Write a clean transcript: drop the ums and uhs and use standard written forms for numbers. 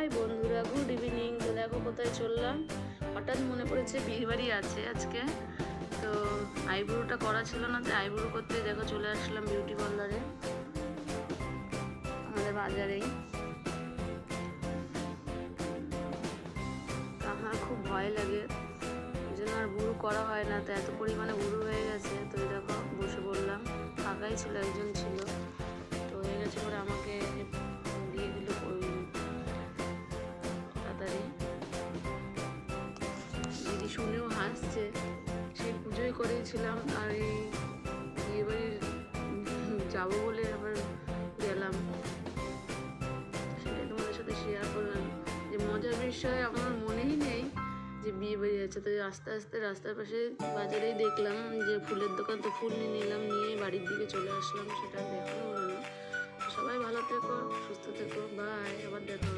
High বন্ধুরা, good evening. তো দেখো কোথায় চললাম, হঠাৎ মনে পড়েছে বিয়েবাড়ি আছে আজকে। তো আইব্রোটা করা ছিল না, তো আইব্রো করতে দেখো চলে আসলাম বিউটি পার্লারে আমাদের বাজারেই। আমার খুব ভয় লাগে, এই জন্য আর বুড়ো করা হয় না। তো এত পরিমাণে বুড়ো হয়ে গেছে। তো এই দেখো বসে বললাম, ফাঁকাই ছিল, একজন ছিল। তো হয়ে গেছে পরে আমাকে দিয়ে দিল তাড়াতাড়ি। দিদি শুনেও হাসছে, সেই পুজোই করেছিলাম আর এই বিয়েবাড়ির যাবো বলে আবার গেলাম। সেটাই তোমাদের সাথে শেয়ার করলাম। যে মজার বিষয় আমার মনেই নেই যে বিয়ে বাড়ি আছে। তো আস্তে আস্তে রাস্তার পাশে বাজারেই দেখলাম যে ফুলের দোকান, তো ফুল নিয়ে নিলাম, নিয়ে বাড়ির দিকে চলে আসলাম। সেটা দেখানো হলো না। সবাই ভালো থেকো, সুস্থ থেকো, বাই, আবার দেখা হবে।